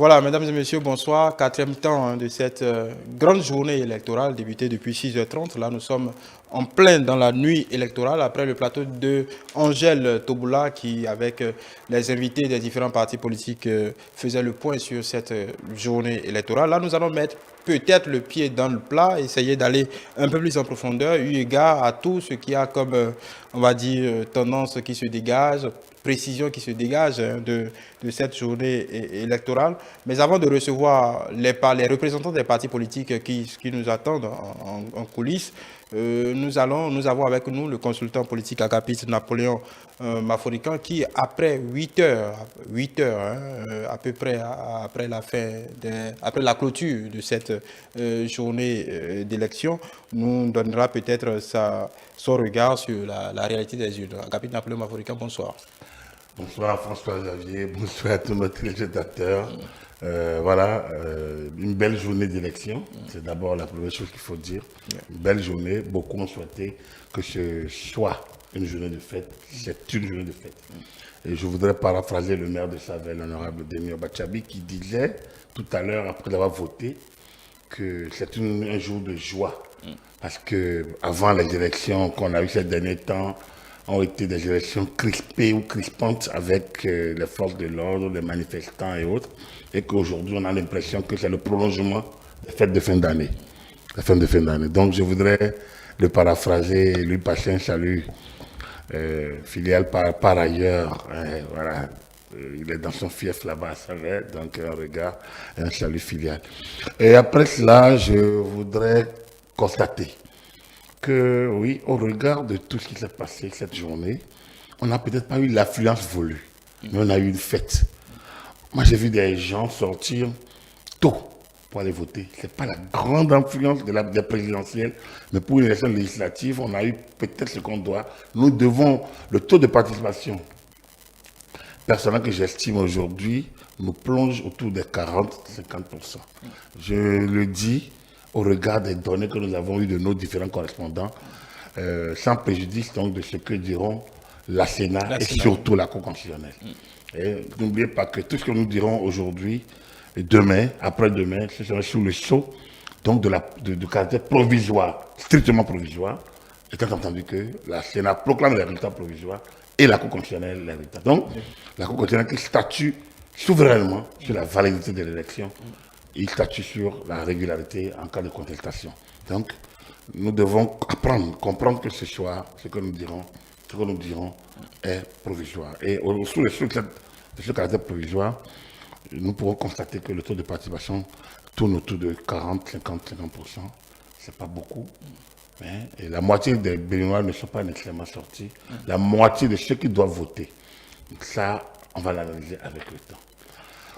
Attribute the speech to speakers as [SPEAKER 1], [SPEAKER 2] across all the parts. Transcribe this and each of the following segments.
[SPEAKER 1] Voilà, mesdames et messieurs, bonsoir. Quatrième temps de cette grande journée électorale débutée depuis 6h30. Là, nous sommes en plein dans la nuit électorale après le plateau de Angèle Toboula qui, avec les invités des différents partis politiques, faisait le point sur cette journée électorale. Là, nous allons mettre peut-être le pied dans le plat, essayer d'aller un peu plus en profondeur, eu égard à tout ce qui a comme, on va dire, tendance qui se dégage, précision qui se dégage de cette journée électorale. Mais avant de recevoir les représentants des partis politiques qui nous attendent en coulisses, nous avons avec nous le consultant politique Agapit Napoléon Maforican qui, après 8 heures, à peu près après après la clôture de cette journée d'élection, nous donnera peut-être son regard sur la réalité des urnes. Agapit Napoléon Maforican, bonsoir.
[SPEAKER 2] Bonsoir François-Xavier, bonsoir à tous nos téléspectateurs. Voilà, une belle journée d'élection, c'est d'abord la première chose qu'il faut dire. Une belle journée, beaucoup ont souhaité que ce soit une journée de fête, c'est une journée de fête. Et je voudrais paraphraser le maire de Savel, l'honorable Demir Bachabi, qui disait tout à l'heure, après avoir voté, que c'est un jour de joie. Parce que avant les élections qu'on a eues ces derniers temps, ont été des élections crispées ou crispantes avec les forces de l'ordre, les manifestants et autres, et qu'aujourd'hui on a l'impression que c'est le prolongement des fêtes de fin d'année. Donc je voudrais le paraphraser, lui passer un salut filial par ailleurs. Voilà. Il est dans son fief là-bas à Savet, donc un regard, un salut filial. Et après cela, je voudrais constater que oui, au regard de tout ce qui s'est passé cette journée, on n'a peut-être pas eu l'affluence voulue, mais on a eu une fête. Moi, j'ai vu des gens sortir tôt pour aller voter. Ce n'est pas la grande influence des présidentielles, mais pour une élection législative, on a eu peut-être ce qu'on doit. Nous devons, le taux de participation personnel que j'estime aujourd'hui nous plonge autour des 40-50%. Je le dis au regard des données que nous avons eues de nos différents correspondants, sans préjudice donc de ce que diront la Sénat et surtout la Cour constitutionnelle. Et n'oubliez pas que tout ce que nous dirons aujourd'hui, demain, après-demain, ce sera sous le sceau donc de caractère provisoire, strictement provisoire, étant entendu que la Sénat proclame les résultats provisoires et la Cour constitutionnelle les résultats. Donc, la Cour constitutionnelle qui statue souverainement sur la validité de l'élection, il statue sur la régularité en cas de contestation. Donc, nous devons apprendre, comprendre que ce soir, ce que nous dirons est provisoire. Et sous le sceau de ce caractère provisoire, nous pourrons constater que le taux de participation tourne autour de 40, 50, 50%. Ce n'est pas beaucoup. Et la moitié des Béninois ne sont pas nécessairement sortis. La moitié de ceux qui doivent voter. Donc ça, on va l'analyser avec le temps.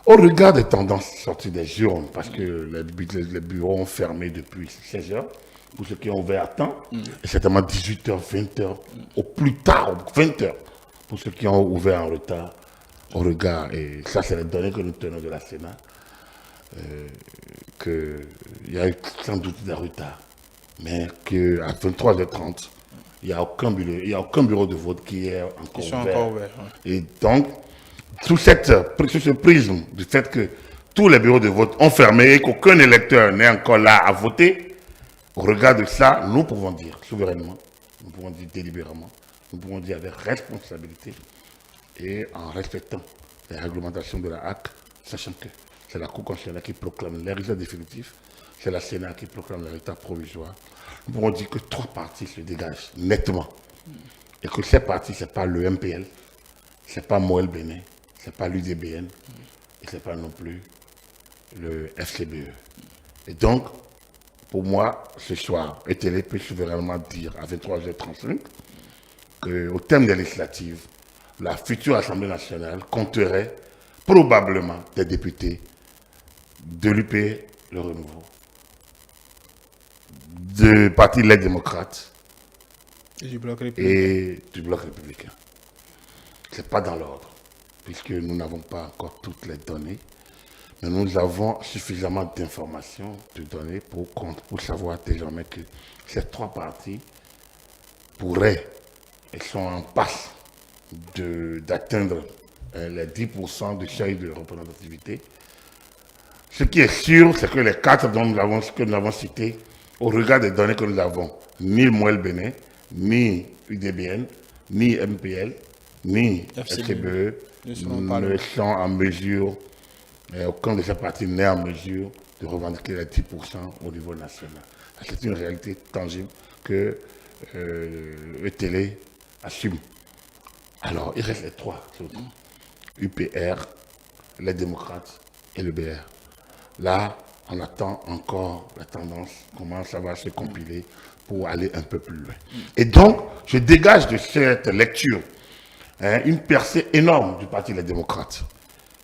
[SPEAKER 2] Au regard des tendances sorties des urnes, parce que les bureaux ont fermé depuis 16 heures, pour ceux qui ont ouvert à temps, et certainement 18 heures, 20 heures, au plus tard, 20 heures, pour ceux qui ont ouvert en retard, au regard, et ça c'est les données que nous tenons de la Sénat, qu'il y a eu sans doute des retards, mais qu'à 23h30, il n'y a aucun bureau de vote qui est encore ouvert. Et donc, sous ce prisme du fait que tous les bureaux de vote ont fermé et qu'aucun électeur n'est encore là à voter, au regard de ça, nous pouvons dire souverainement, nous pouvons dire délibérément, nous pouvons dire avec responsabilité et en respectant les réglementations de la HAC, sachant que c'est la Cour constitutionnelle qui proclame les résultats définitifs, c'est la Sénat qui proclame les résultats provisoires. Nous pouvons dire que 3 partis se dégagent nettement et que ces partis, ce n'est pas le MPL, ce n'est pas Moël Bénin, ce n'est pas l'UDBN et ce n'est pas non plus le FCBE. Et donc, pour moi, ce soir, ETL peut souverainement dire à 23h35 qu'au terme des législatives, la future Assemblée nationale compterait probablement des députés de l'UP, le Renouveau, du Parti Les Démocrates
[SPEAKER 1] et du Bloc
[SPEAKER 2] républicain. Ce n'est pas dans l'ordre, puisque nous n'avons pas encore toutes les données, mais nous avons suffisamment d'informations, de données pour savoir désormais que ces 3 partis pourraient, et sont en passe d'atteindre les 10% de seuil de représentativité Ce qui est sûr, c'est que les 4 que nous avons cités, au regard des données que nous avons, ni le Moël Bénin, ni UDBN, ni MPL, ni FCBE ne sont en mesure, aucun de ces partis n'est en mesure de revendiquer les 10% au niveau national. C'est une réalité tangible que ETélé assume. Alors, il reste les 3 autres. UPR, les démocrates et le BR. Là, on attend encore la tendance, comment ça va se compiler pour aller un peu plus loin. Et donc, je dégage de cette lecture une percée énorme du Parti des démocrates.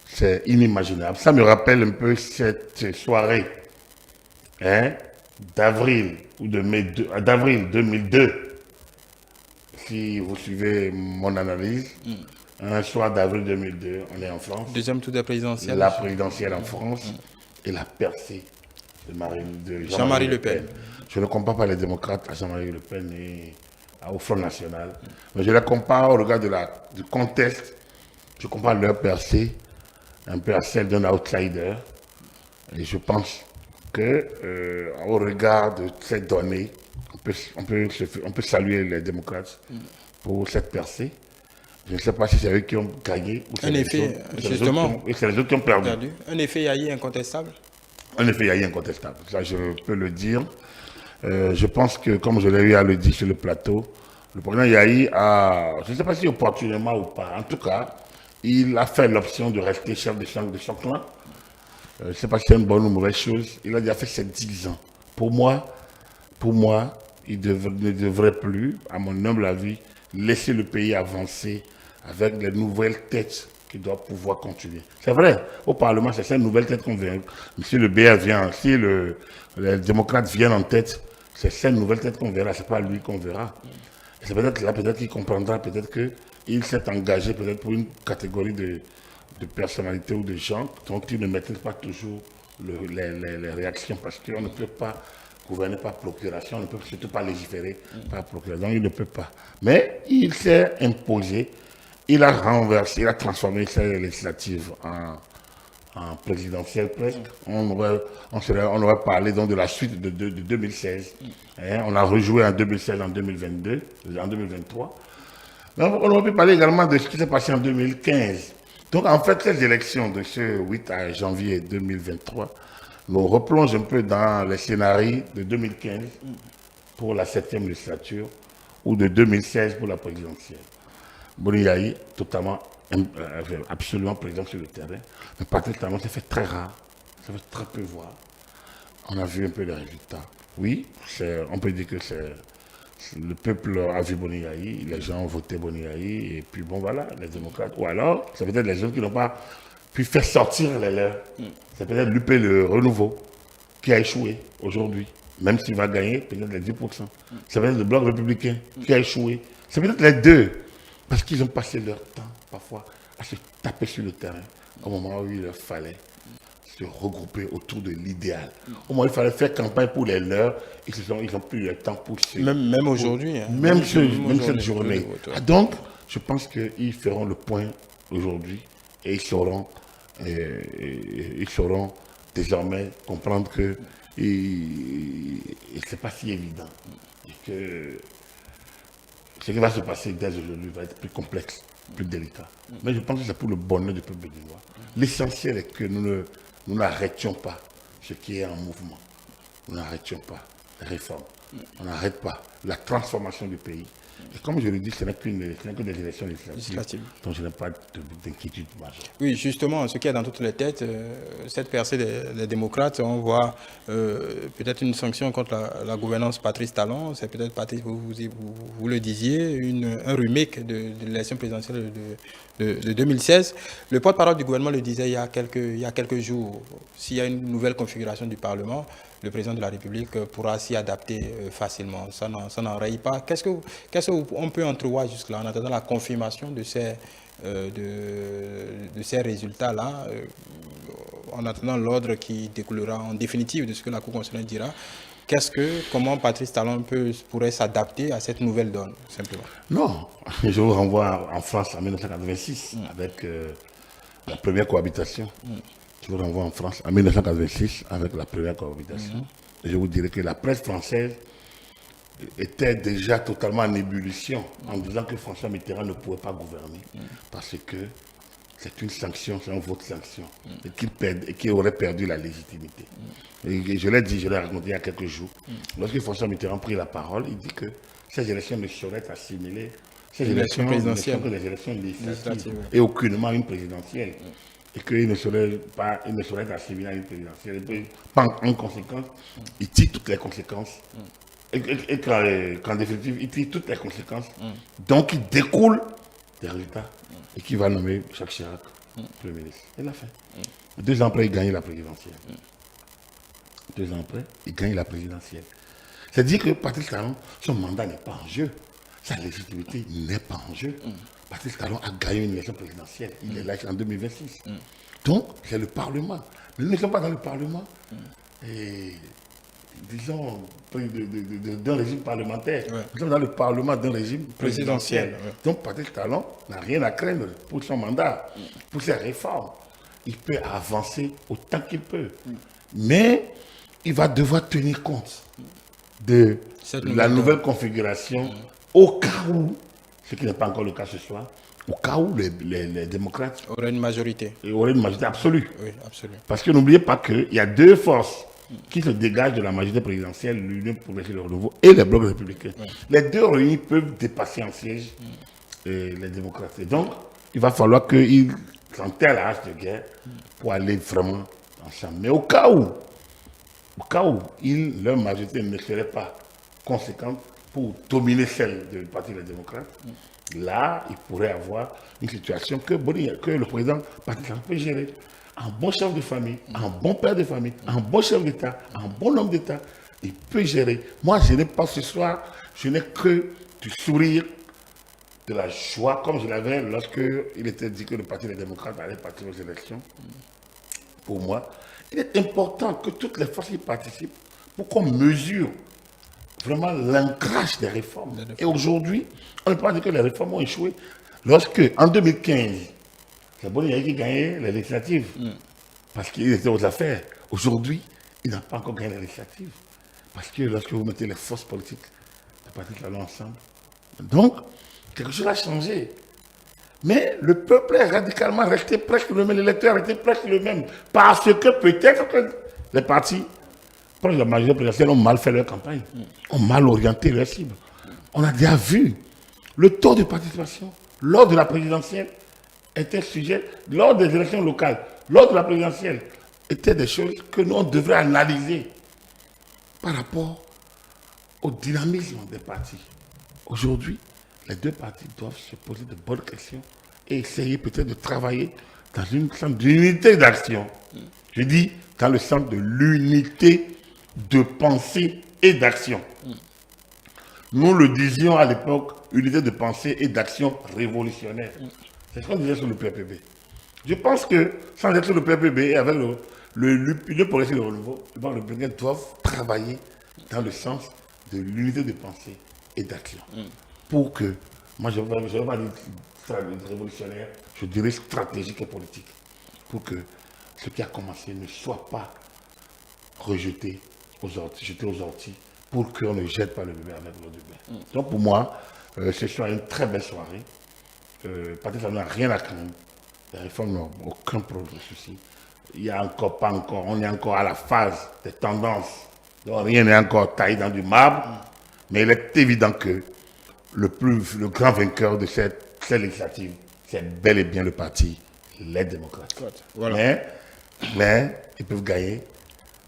[SPEAKER 2] C'est inimaginable. Ça me rappelle un peu cette soirée d'avril ou d'avril 2002. Si vous suivez mon analyse, un soir d'avril 2002, on est en France.
[SPEAKER 1] Deuxième tour de présidentielle.
[SPEAKER 2] La présidentielle en France et la percée de
[SPEAKER 1] Jean-Marie Le Pen.
[SPEAKER 2] Je ne compare pas les démocrates à Jean-Marie Le Pen et au Front National, mais je les compare au regard du contexte. Je compare leur percée un peu à celle d'un outsider. Et je pense que au regard de cette donnée, on peut saluer les démocrates pour cette percée. Je ne sais pas si c'est eux qui ont gagné ou c'est les autres qui ont perdu.
[SPEAKER 1] Un effet Yahi incontestable.
[SPEAKER 2] Un effet Yahi incontestable, ça je peux le dire. Je pense que, comme je l'ai eu à le dire sur le plateau, le président Yahi a, je ne sais pas si opportunément ou pas, en tout cas, il a fait l'option de rester chef de son clan. Je ne sais pas si c'est une bonne ou mauvaise chose. Il a déjà fait ses 10 ans. Pour moi, il ne devrait plus, à mon humble avis, laisser le pays avancer avec les nouvelles têtes qui doivent pouvoir continuer. C'est vrai, au Parlement, c'est ces nouvelles têtes qu'on vient. Si le BR vient, si les démocrates viennent en tête, c'est ces nouvelles têtes qu'on verra, ce n'est pas lui qu'on verra. C'est peut-être là, peut-être qu'il comprendra, peut-être qu'il s'est engagé peut-être pour une catégorie de personnalités ou de gens dont il ne maîtrise pas toujours les réactions, parce qu'on ne peut pas gouverner par procuration, on ne peut surtout pas légiférer par procuration, il ne peut pas. Mais il s'est imposé, il a renversé, il a transformé ces législatives en présidentielle presque. On aurait parlé donc de la suite de 2016. On a rejoué en 2016, en 2022, en 2023. Donc, on aurait pu parler également de ce qui s'est passé en 2015. Donc en fait, ces élections de ce 8 janvier 2023 nous replongent un peu dans les scénarios de 2015 pour la 7e législature ou de 2016 pour la présidentielle. Boni Yahi, totalement, absolument présent sur le terrain, mais Patrice Talon, ça fait très rare, ça fait très peu voir. On a vu un peu les résultats. Oui, on peut dire que le peuple a vu Boni Yahi, les gens ont voté Boni Yahi, et puis bon voilà, les démocrates. Ou alors, c'est peut-être les gens qui n'ont pas pu faire sortir les leurs. C'est peut-être l'UP le renouveau qui a échoué aujourd'hui, même s'il va gagner peut-être les 10%. C'est peut-être le Bloc républicain qui a échoué. C'est peut-être les deux, parce qu'ils ont passé leur temps parfois à se taper sur le terrain au moment où il leur fallait se regrouper autour de l'idéal. Au moment où il fallait faire campagne pour les leurs, ils n'ont plus le temps pour se...
[SPEAKER 1] Même aujourd'hui.
[SPEAKER 2] Même cette journée. Donc, je pense qu'ils feront le point aujourd'hui et ils sauront désormais comprendre que ce n'est pas si évident. Et que ce qui va se passer dès aujourd'hui va être plus complexe, plus délicat. Mais je pense que c'est pour le bonheur du peuple béninois. L'essentiel est que nous n'arrêtions pas ce qui est en mouvement. Nous n'arrêtions pas les réformes. On n'arrête pas la transformation du pays. Et comme je le dis, ce n'est que des élections législatives. Donc je n'ai pas d'inquiétude majeure.
[SPEAKER 1] Oui, justement, ce qui est dans toutes les têtes, cette percée des démocrates, on voit peut-être une sanction contre la gouvernance Patrice Talon. C'est peut-être, Patrice, vous le disiez, un remake de l'élection présidentielle de 2016. Le porte-parole du gouvernement le disait il y a quelques jours. S'il y a une nouvelle configuration du Parlement, le président de la République pourra s'y adapter facilement. Ça n'enraye pas. Qu'est-ce qu'on peut entrevoir jusque-là en attendant la confirmation de ces résultats-là, en attendant l'ordre qui découlera en définitive de ce que la Cour constitutionnelle dira? Comment Patrice Talon pourrait s'adapter à cette nouvelle donne, simplement?
[SPEAKER 2] Non, je vous renvoie en France en 1986 avec la première cohabitation. Je vous renvoie en France en 1986 avec la première cohabitation. Et je vous dirais que la presse française était déjà totalement en ébullition en disant que François Mitterrand ne pouvait pas gouverner parce que c'est une sanction, c'est un vote sanction et qu'il aurait perdu la légitimité. Et je l'ai dit, je l'ai raconté il y a quelques jours. Lorsque François Mitterrand prit la parole, il dit que ces élections ne sauraient être assimilées ces élections présidentielles que les élections législatives et aucunement une présidentielle. Et qu'il ne saurait être assimilé à une présidentielle. Et en conséquence, il tire toutes les conséquences. Et qu'en définitive, il tire toutes les conséquences. Donc, il découle des résultats. Et qui va nommer Jacques Chirac Premier ministre. Il l'a fait. 2 ans après, il gagne la présidentielle. 2 ans après, il gagne la présidentielle. C'est-à-dire que Patrice Talon, son mandat n'est pas en jeu. Sa légitimité n'est pas en jeu. Patrice Talon a gagné une élection présidentielle. Il est là en 2026. Donc, c'est le Parlement. Mais nous ne sommes pas dans le Parlement. Et, disons, d'un régime parlementaire. Nous sommes dans le Parlement d'un régime présidentiel. Donc, Patrice Talon n'a rien à craindre pour son mandat, pour ses réformes. Il peut avancer autant qu'il peut. Mais il va devoir tenir compte de la nouvelle configuration au cas où, ce qui n'est pas encore le cas ce soir, au cas où les démocrates
[SPEAKER 1] auraient une majorité.
[SPEAKER 2] Auraient une majorité absolue.
[SPEAKER 1] Oui, absolue.
[SPEAKER 2] Parce que n'oubliez pas qu'il y a 2 forces qui se dégagent de la majorité présidentielle, l'Union progressiste et le renouveau, et les blocs républicains. Les 2 réunis peuvent dépasser en siège les démocrates. Et donc, il va falloir qu'ils s'enterrent la hache de guerre pour aller vraiment ensemble. Mais au cas où leur majorité ne serait pas conséquente pour dominer celle du Parti des démocrates, là, il pourrait avoir une situation que le président Patrice Talon peut gérer. Un bon chef de famille, un bon père de famille, un bon chef d'État, un bon homme d'État, il peut gérer. Moi, je n'ai pas ce soir, je n'ai que du sourire, de la joie, comme je l'avais lorsqu'il était dit que le Parti des démocrates allait partir aux élections. Pour moi, il est important que toutes les forces y participent pour qu'on mesure vraiment l'ancrage des réformes. Et aujourd'hui, on ne peut pas dire que les réformes ont échoué. Lorsque, en 2015, c'est Boni qui gagnait les législatives, parce qu'il était aux affaires. Aujourd'hui, il n'a pas encore gagné les législatives. Parce que lorsque vous mettez les forces politiques de Patrice Talon ensemble, donc, quelque chose a changé. Mais le peuple est radicalement resté presque le même, l'électeur est resté presque le même. Parce que peut-être que les partis proches de la majorité présidentielle ont mal fait leur campagne, ont mal orienté leur cible. On a déjà vu le taux de participation lors de la présidentielle était sujet, lors des élections locales, lors de la présidentielle, étaient des choses que nous on devrait analyser par rapport au dynamisme des partis. Aujourd'hui, les 2 partis doivent se poser de bonnes questions et essayer peut-être de travailler dans une sorte d'unité d'action. Je dis dans le sens de l'unité de pensée et d'action. Nous le disions à l'époque, unité de pensée et d'action révolutionnaire. C'est ce qu'on disait sur le PPB. Je pense que sans être sur le PPB et avec l'Union progressiste et le renouveau, les républicains doivent travailler dans le sens de l'unité de pensée et d'action. Pour que, moi je ne vais pas dire révolutionnaire, je dirais stratégique et politique. Pour que ce qui a commencé ne soit pas rejeté jeté aux orties, pour qu'on ne jette pas le bébé avec l'eau du bain. Donc pour moi, ce sera une très belle soirée. Patrice Talon n'a rien à craindre. Les réformes n'ont aucun problème souci. Il n'y a encore pas encore, on est encore à la phase des tendances. Donc rien n'est encore taillé dans du marbre. Mais il est évident que le grand vainqueur de cette législative, c'est bel et bien le parti Les Démocrates. Voilà. Mais ils peuvent gagner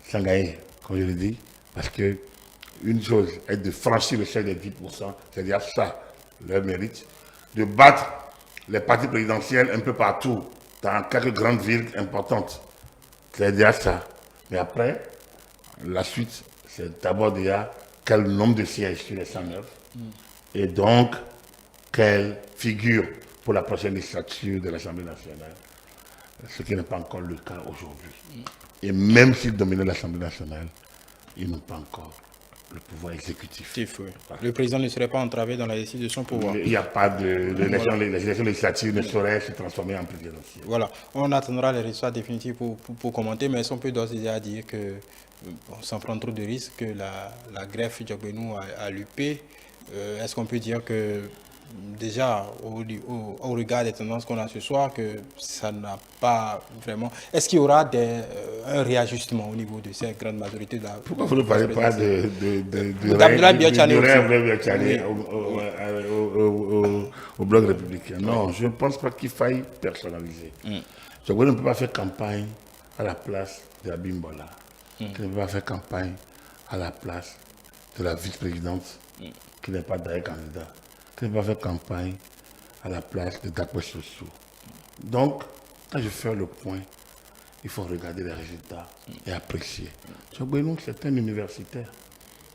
[SPEAKER 2] sans gagner, comme je l'ai dit, parce que une chose est de franchir le seuil des 10%, c'est-à-dire ça, leur mérite, de battre les partis présidentiels un peu partout, dans quelques grandes villes importantes. C'est déjà ça. Mais après, la suite, c'est d'abord déjà quel nombre de sièges sur les 109 et donc quelle figure pour la prochaine législature de l'Assemblée nationale, ce qui n'est pas encore le cas aujourd'hui. Et même s'ils dominaient l'Assemblée nationale, ils n'ont pas encore le pouvoir exécutif.
[SPEAKER 1] Oui. Voilà. Le président ne serait pas entravé dans la décision de son pouvoir.
[SPEAKER 2] Il n'y a pas de les élections législatives ne sauraient se transformer en présidentielles.
[SPEAKER 1] Voilà, on attendra les résultats définitifs pour commenter, mais est-ce qu'on peut d'ores et déjà dire que, sans prendre trop de risques, que la greffe Diogbenou a loupé. Est-ce qu'on peut dire que déjà au regard des tendances qu'on a ce soir, que ça n'a pas vraiment... Est-ce qu'il y aura un réajustement au niveau de cette grande majorité de la...
[SPEAKER 2] Pourquoi vous ne parlez pas de au Bloc républicain? Non, je ne pense pas qu'il faille personnaliser. Je ne peux pas faire campagne à la place de la Bimbola. Je ne peux pas faire campagne à la place de la vice-présidente qui n'est pas d'ailleurs candidat. Je ne peux pas faire campagne à la place de Dakwe Sossou. Donc, quand je fais le point, il faut regarder les résultats et apprécier. Diogbenou, c'est un universitaire.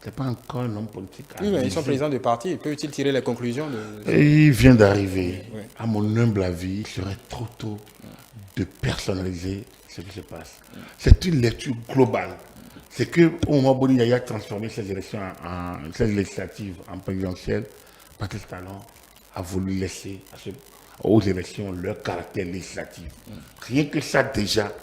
[SPEAKER 2] Ce n'est pas encore un homme politique.
[SPEAKER 1] Oui, mais ils sont présidents de parti. Peut-il tirer les conclusions
[SPEAKER 2] Il vient d'arriver. Oui. À mon humble avis, il serait trop tôt de personnaliser ce qui se passe. C'est une lecture globale. C'est qu'au moment où il a transformé ces élections ces législatives en présidentielles, Patrice Talon a voulu laisser aux élections leur caractère législatif. Rien que ça déjà,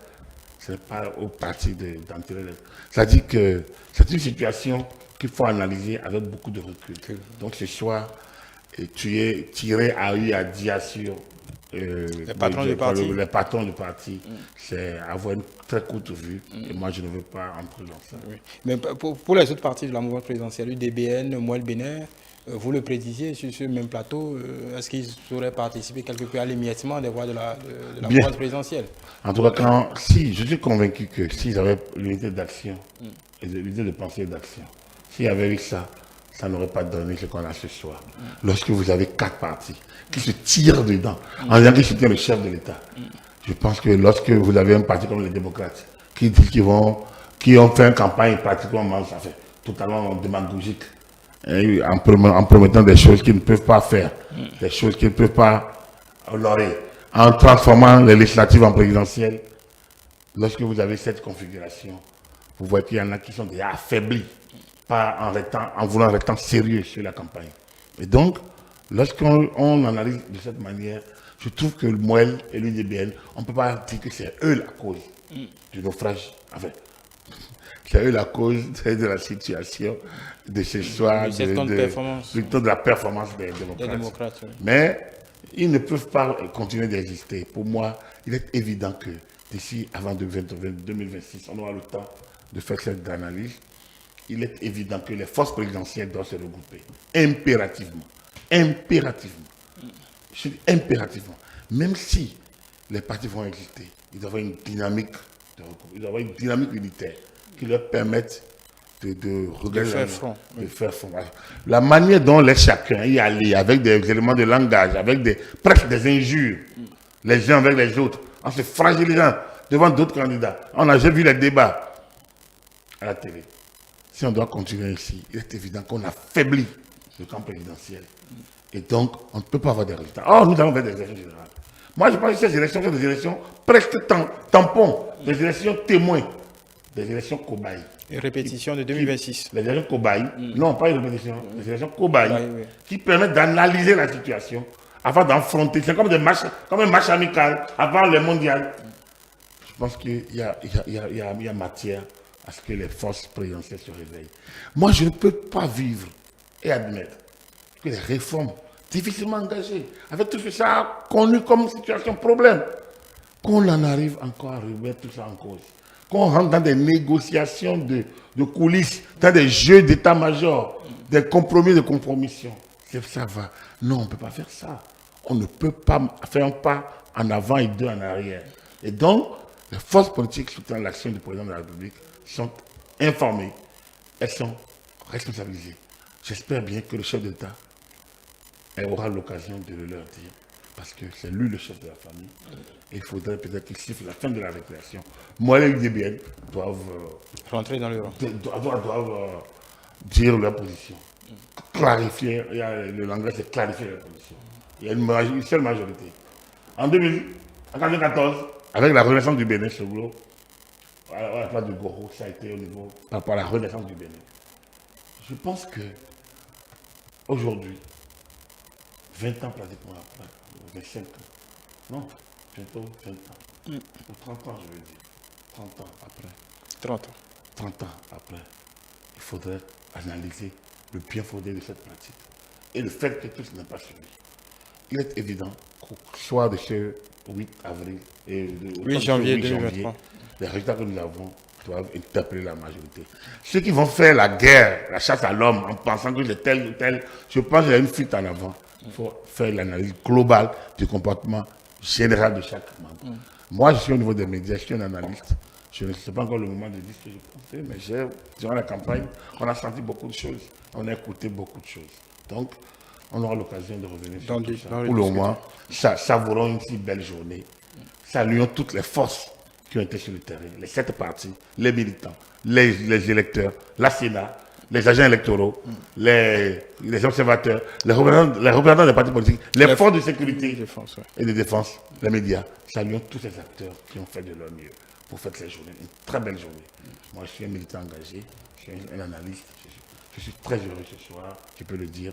[SPEAKER 2] ce n'est pas au parti d'en tirer. C'est-à-dire que c'est une situation qu'il faut analyser avec beaucoup de recul. Donc ce soir, tu es tiré à eu à dire sur les patrons du parti, c'est avoir une très courte vue. Et moi, je ne veux pas entrer dans ça.
[SPEAKER 1] Oui. Mais pour les autres partis de la mouvance présidentielle, UDBN, Mouel Bénin, vous le prédisiez sur ce même plateau, est-ce qu'ils auraient participé quelque peu à l'émiettement des voix de la mouvance présidentielle?
[SPEAKER 2] En tout cas, si, je suis convaincu que s'ils avaient l'unité d'action, l'unité de pensée et d'action, s'il y avait eu ça, ça n'aurait pas donné ce qu'on a ce soir. Lorsque vous avez 4 partis qui se tirent dedans, en disant qu'ils soutiennent le chef de l'État, je pense que lorsque vous avez un parti comme les démocrates, qui disent qui ont fait une campagne pratiquement totalement démagogique, en promettant des choses qu'ils ne peuvent pas faire, des choses qu'ils ne peuvent pas honorer, en transformant les législatives en présidentielles, lorsque vous avez cette configuration, vous voyez qu'il y en a qui sont déjà affaiblis, pas en voulant rester sérieux sur la campagne. Et donc, lorsqu'on analyse de cette manière, je trouve que le MOEL et l'UDBN, on ne peut pas dire que c'est eux la cause du naufrage. Enfin, c'est eux la cause de la situation de ce soir, de la performance des démocrates. Oui. Mais ils ne peuvent pas continuer d'exister. Pour moi, il est évident que d'ici avant 2026, on aura le temps de faire cette analyse. Il est évident que les forces présidentielles doivent se regrouper impérativement. Impérativement. Je dis impérativement. Même si les partis vont exister, ils doivent avoir une dynamique de recours, ils doivent avoir une dynamique unitaire qui leur permette de faire front. La manière dont chacun y allait, avec des éléments de langage, avec presque des injures, les uns avec les autres, en se fragilisant devant d'autres candidats. On a déjà vu les débats à la télé. Si on doit continuer ici, il est évident qu'on affaiblit le camp présidentiel. Et donc, on ne peut pas avoir des résultats. Oh, nous allons faire des élections générales. Moi, je pense que ces élections sont des élections presque tampons, des élections témoins, des élections cobayes.
[SPEAKER 1] Une répétition de 2026.
[SPEAKER 2] Les élections cobayes, non, pas une répétition, les élections cobayes, qui permettent d'analyser la situation avant d'affronter. C'est comme un match amical avant le mondial. Je pense qu'il y a matière à ce que les forces présidentielles se réveillent. Moi, je ne peux pas vivre et admettre que les réformes difficilement engagées, avec tout ce que ça a connu comme situation problème, qu'on en arrive encore à remettre tout ça en cause, qu'on rentre dans des négociations de coulisses, dans des jeux d'état-major, des compromis de compromission. Ça va. Non, on ne peut pas faire ça. On ne peut pas faire un pas en avant et 2 en arrière. Et donc, les forces politiques soutenant l'action du président de la République sont informées, elles sont responsabilisées. J'espère bien que le chef d'État aura l'occasion de le leur dire, parce que c'est lui le chef de la famille. Et il faudrait peut-être qu'il siffle la fin de la récréation. Moi et l'UDBN doivent
[SPEAKER 1] rentrer dans le rang.
[SPEAKER 2] Doivent dire leur position. Clarifier, le langage c'est clarifier leur position. Il y a une seule majorité. En 2014, avec la renaissance du Bénin, ce groupe, à la place de Goro, ça a été au niveau par rapport à la renaissance du Bénin. Je pense que aujourd'hui, 20 ans pratiquement après, 25 ans, non, bientôt 20 ans, ou 30 ans je veux dire, 30 ans après,
[SPEAKER 1] 30 ans.
[SPEAKER 2] 30 ans après, il faudrait analyser le bien fondé de cette pratique et le fait que tout ce n'est pas suivi. Il est évident qu'au soir de ce 8 avril et au
[SPEAKER 1] 8
[SPEAKER 2] temps de ce
[SPEAKER 1] janvier
[SPEAKER 2] 8 janvier,
[SPEAKER 1] 2023.
[SPEAKER 2] les résultats que nous avons doivent interpeller la majorité. Ceux qui vont faire la guerre, la chasse à l'homme, en pensant que c'est tel ou tel, je pense qu'il y a une fuite en avant. Il faut faire l'analyse globale du comportement général de chaque membre. Moi, je suis au niveau des médias, je suis un analyste. Je ne sais pas encore le moment de dire ce que je pensais, mais durant la campagne, on a senti beaucoup de choses. On a écouté beaucoup de choses. Donc, on aura l'occasion de revenir sur tout ça. Pour le moment, savourons une si belle journée. Saluons toutes les forces qui ont été sur le terrain, les 7 partis, les militants, les électeurs, la Sénat, les agents électoraux, les observateurs, les représentants des partis politiques, les forces de sécurité et de défense, les médias. Saluons tous ces acteurs qui ont fait de leur mieux pour faire cette journée, une très belle journée. Moi, je suis un militant engagé, je suis un analyste, je suis très heureux ce soir, je peux le dire.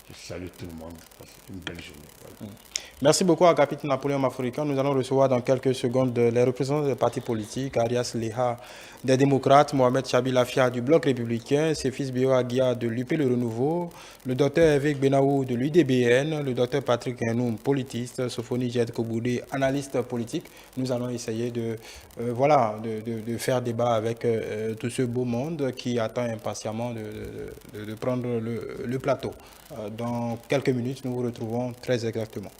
[SPEAKER 2] Je salue tout le monde, c'est une belle journée. Voilà.
[SPEAKER 1] Merci beaucoup à Capitaine Napoléon Mafroika. Nous allons recevoir dans quelques secondes les représentants des partis politiques, Arias Leha des démocrates, Mohamed Chabi Lafia du Bloc républicain, Sefis Bio Aguia de l'UP Le Renouveau, le docteur Hervé Benaou de l'UDBN, le docteur Patrick Henoum, politiste, Sophonie Jet Koboudé, analyste politique. Nous allons essayer de faire débat avec tout ce beau monde qui attend impatiemment de prendre le plateau. Dans quelques minutes, nous vous retrouvons très exactement.